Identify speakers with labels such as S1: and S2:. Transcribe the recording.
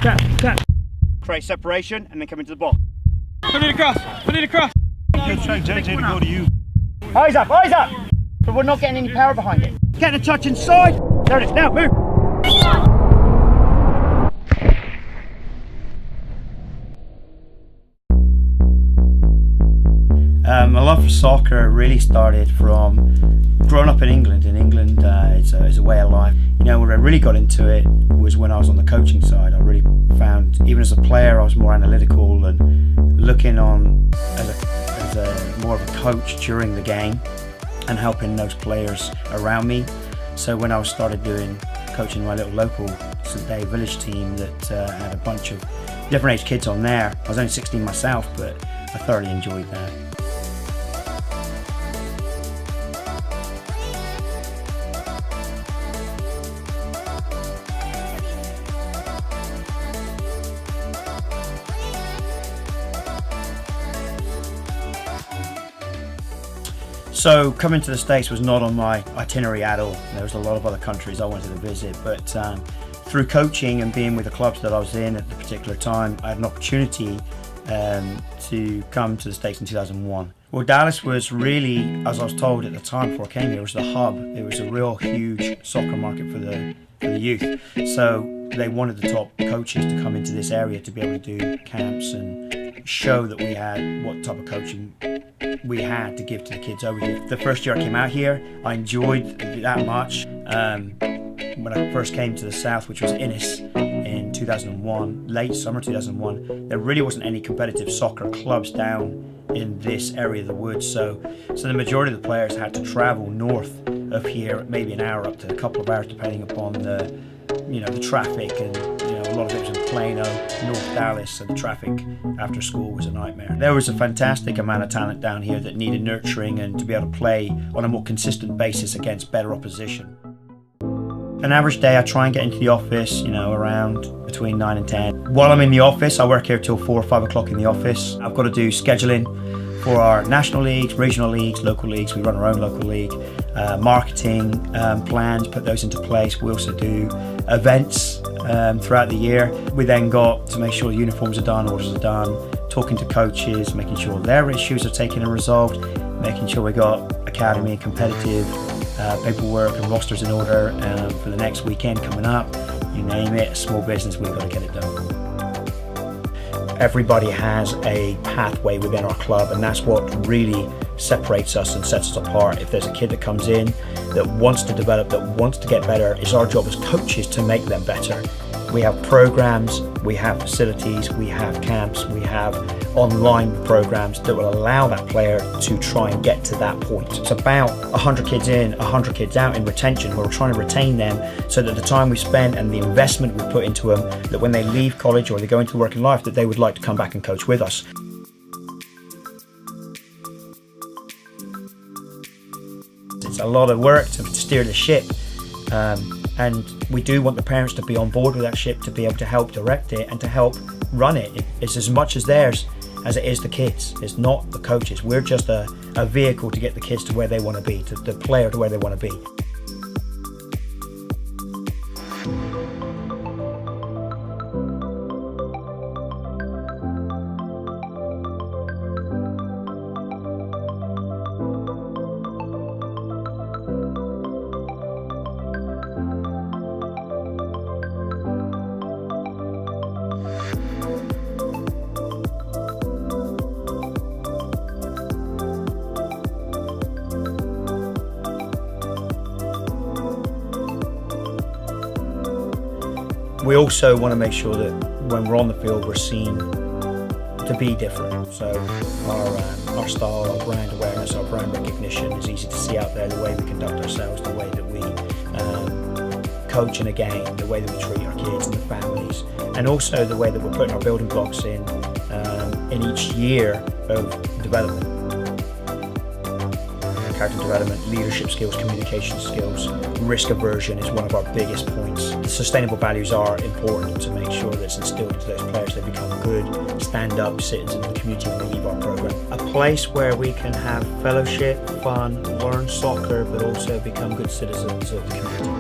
S1: Cat. Create separation and then come into the box.
S2: Put it across.
S3: You're trying JJ to go to you.
S1: Eyes up. But we're not getting any power behind it. Get the touch inside. There it is, now move.
S4: My love for soccer really started from growing up in England. In England, it's a way of life. You know, where I really got into it was when I was on the coaching side. I really found, even as a player, I was more analytical and looking on as more of a coach during the game and helping those players around me. So when I started coaching my little local St Day village team that had a bunch of different age kids on there, I was only 16 myself, but I thoroughly enjoyed that. So coming to the States was not on my itinerary at all. There was a lot of other countries I wanted to visit, but through coaching and being with the clubs that I was in at the particular time, I had an opportunity to come to the States in 2001. Well, Dallas was really, as I was told at the time before I came here, was the hub. It was a real huge soccer market for the youth. So they wanted the top coaches to come into this area to be able to do camps and show that we had what type of coaching we had to give to the kids over here. The first year I came out here, I enjoyed that much. When I first came to the south, which was Innis in 2001, late summer 2001, there really wasn't any competitive soccer clubs down in this area of the woods. So the majority of the players had to travel north of here, maybe an hour up to a couple of hours, depending upon the traffic, and a lot of it was in Plano, North Dallas, so the traffic after school was a nightmare. There was a fantastic amount of talent down here that needed nurturing and to be able to play on a more consistent basis against better opposition. An average day I try and get into the office, around between 9 and 10. While I'm in the office, I work here till 4 or 5 o'clock in the office. I've got to do scheduling for our national leagues, regional leagues, local leagues. We run our own local league. Marketing plans, put those into place. We also do events throughout the year. We then got to make sure uniforms are done, orders are done, talking to coaches, making sure their issues are taken and resolved, making sure we got academy and competitive paperwork and rosters in order for the next weekend coming up. You name it, a small business, we've got to get it done. Everybody has a pathway within our club, and that's what really separates us and sets us apart. If there's a kid that comes in that wants to develop, that wants to get better, it's our job as coaches to make them better. We have programs, we have facilities, we have camps, we have online programs that will allow that player to try and get to that point. It's about 100 kids in, 100 kids out in retention. We're trying to retain them so that the time we spend and the investment we put into them, that when they leave college or they go into working life, that they would like to come back and coach with us. It's a lot of work to steer the ship. And we do want the parents to be on board with that ship, to be able to help direct it and to help run it. It's as much as theirs as it is the kids. It's not the coaches. We're just a vehicle to get the kids to where they want to be, to the player to where they want to be. We also want to make sure that when we're on the field, we're seen to be different. So our style, our brand awareness, our brand recognition is easy to see out there. The way we conduct ourselves, the way that we coach in a game, the way that we treat our kids and the families, and also the way that we're putting our building blocks in each year of development. Character development, leadership skills, communication skills, risk aversion is one of our biggest points. The sustainable values are important to make sure that it's instilled into those players. They become good, stand-up citizens of the community when they leave our program. A place where we can have fellowship, fun, learn soccer, but also become good citizens of the community.